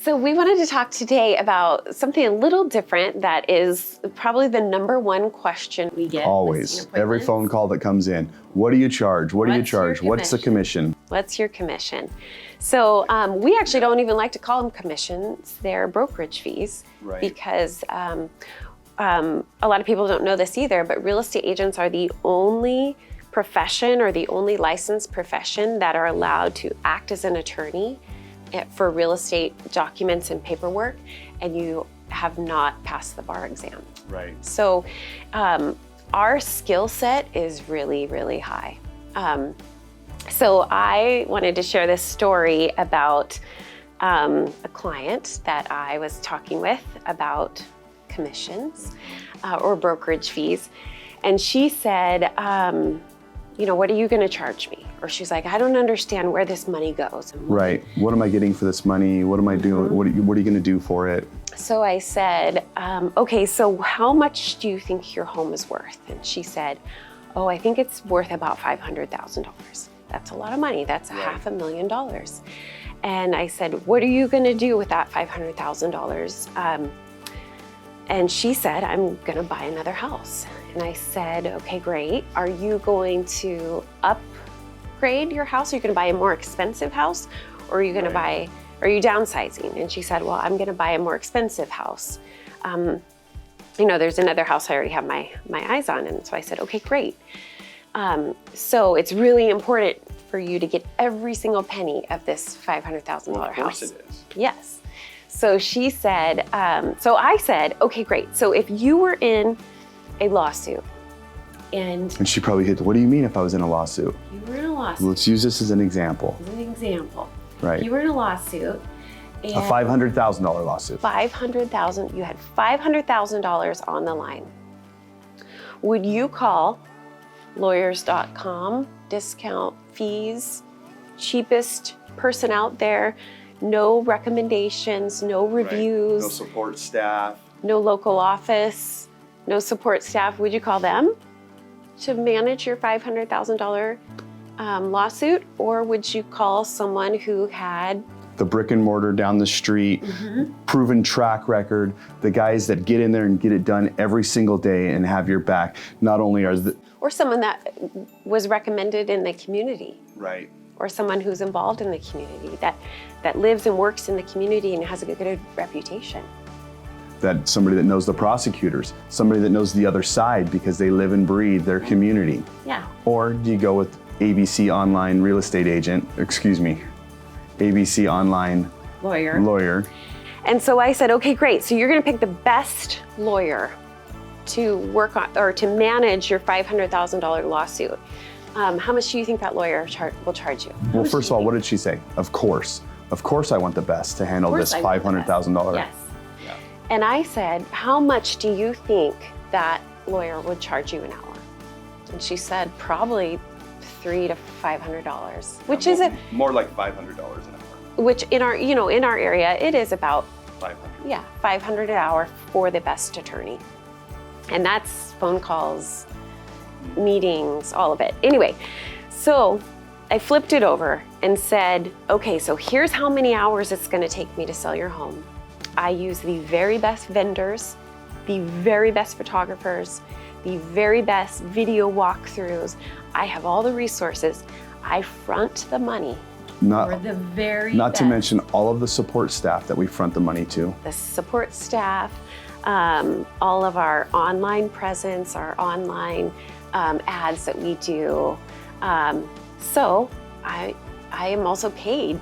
So we wanted to talk today about something a little different that is probably the #1 question we get. Always. Every phone call that comes in. What do you charge? What do you charge? What's the commission? What's your commission? So we actually don't even like to call them commissions. They're brokerage fees. Right. Because a lot of people don't know this either, but real estate agents are the only profession or the only licensed profession that are allowed to act as an attorney for real estate documents and paperwork, and you have not passed the bar exam. Right. So our skill set is really, really high. So I wanted to share this story about a client that I was talking with about commissions or brokerage fees. And she said, what are you going to charge me? Or she's like, I don't understand where this money goes. Right. What am I getting for this money? What am I doing? What are you going to do for it? So I said, okay, so how much do you think your home is worth? And she said, oh, I think it's worth about $500,000. That's a lot of money. That's Right. $500,000. And I said, what are you going to do with that $500,000? And she said, I'm going to buy another house. And I said, okay, great. Are you going to upgrade your house? Are you going to buy a more expensive house? Or are you going to buy, are you downsizing? And she said, well, I'm going to buy a more expensive house. There's another house I already have my eyes on. And so I said, okay, great. So it's really important for you to get every single penny of this $500,000 house. Of course it is. Yes. So she said, so I said, okay, great. So if you were in a lawsuit and she probably hit, what do you mean if I was in a lawsuit? You were in a lawsuit. Let's use this as an example. As an example. Right. You were in a lawsuit. And A $500,000 lawsuit. you had $500,000 on the line. Would you call lawyers.com, discount fees, cheapest person out there, no recommendations, no reviews, No support staff. no local office, no support staff? Would you call them to manage your $500,000 lawsuit? Or would you call someone who had The brick and mortar down the street, proven track record, the guys that get in there and get it done every single day and have your back? Not only are or someone that was recommended in the community, right. or someone who's involved in the community, that lives and works in the community and has a good reputation. That somebody that knows the prosecutors, somebody that knows the other side because they live and breathe their community. Yeah. Or do you go with ABC Online Real Estate Agent, ABC Online Lawyer. And so I said, okay, great. So you're going to pick the best lawyer to work on or to manage your $500,000 lawsuit. How much do you think that lawyer will charge you? Well, first of all, what did she say? Of course I want the best to handle this $500,000. Yes. Yeah. And I said, how much do you think that lawyer would charge you an hour? And she said, probably $300 to $500, which is more like $500 an hour. Which in our area, it is about 500. Yeah, $500 an hour for the best attorney. And that's phone calls, meetings, all of it. Anyway, so I flipped it over and said, okay, so here's how many hours it's going to take me to sell your home. I use the very best vendors, the very best photographers, the very best video walkthroughs. I have all the resources. I front the money. Not best. To mention all of the support staff that we front the money to. The support staff, all of our online presence, our online ads that we do. So I am also paid,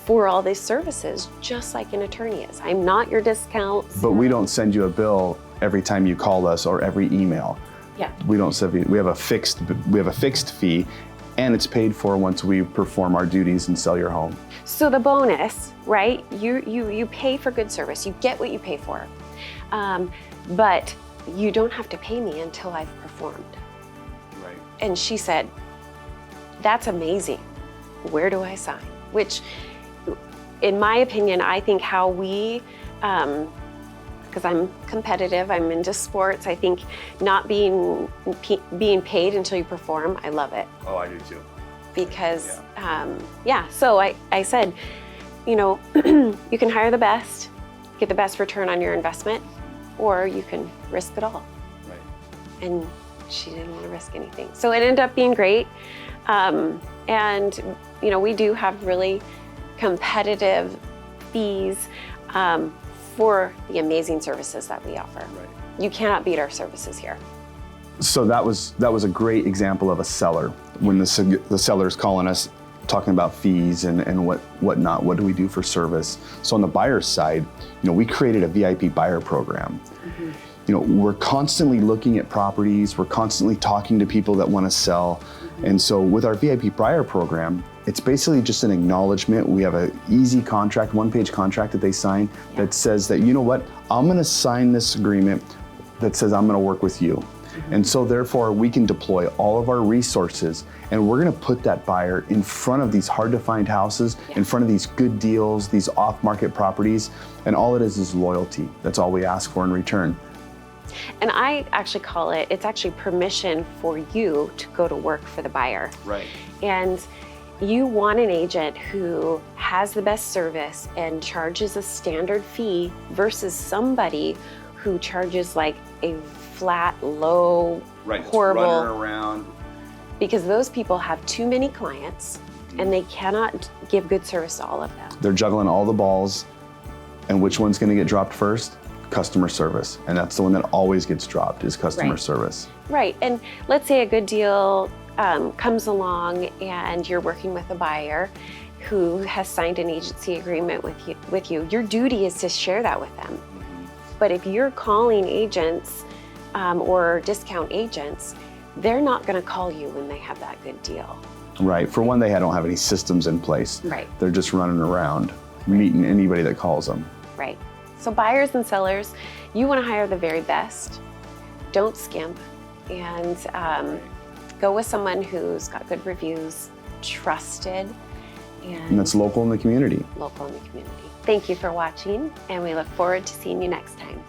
for all these services, just like an attorney is. I'm not your discount. But we don't send you a bill every time you call us or every email. Yeah. We don't send you. We have a fixed fee. And it's paid for once we perform our duties and sell your home. So the bonus, right? You pay for good service. You get what you pay for. But you don't have to pay me until I've performed. Right. And she said, that's amazing. Where do I sign? Which, in my opinion, I think how we, because I'm competitive, I'm into sports, I think not being paid until you perform, I love it. Oh, I do too. Because, so I said, you know, you can hire the best, get the best return on your investment, or you can risk it all. Right. And she didn't want to risk anything. So it ended up being great. And, you know, we do have really competitive fees for the amazing services that we offer. Right. You cannot beat our services here. So that was a great example of a seller. When the seller's calling us, talking about fees and whatnot, what do we do for service? So on the buyer's side, you know, we created a VIP buyer program. Mm-hmm. You know, we're constantly looking at properties, we're constantly talking to people that want to sell. Mm-hmm. And so with our VIP buyer program, it's basically just an acknowledgement. We have an easy contract, one-page contract that they sign that says that, you know what, I'm going to sign this agreement that says I'm going to work with you. Mm-hmm. And so therefore we can deploy all of our resources, and we're going to put that buyer in front of these hard to find houses, in front of these good deals, these off-market properties, and all it is loyalty. That's all we ask for in return. And I actually call it, it's actually permission for you to go to work for the buyer. Right. And you want an agent who has the best service and charges a standard fee versus somebody who charges like a flat, low, horrible. Running around. Because those people have too many clients and they cannot give good service to all of them. They're juggling all the balls, and which one's going to get dropped first? Customer service. And that's the one that always gets dropped, is customer service. Right. And let's say a good deal comes along and you're working with a buyer who has signed an agency agreement with you. Your duty is to share that with them. But if you're calling agents or discount agents, they're not going to call you when they have that good deal. Right. For one, they don't have any systems in place. Right. They're just running around, meeting anybody that calls them. Right. So buyers and sellers, you want to hire the very best. Don't skimp, and go with someone who's got good reviews, trusted, and that's local in the community. Local in the community. Thank you for watching, and we look forward to seeing you next time.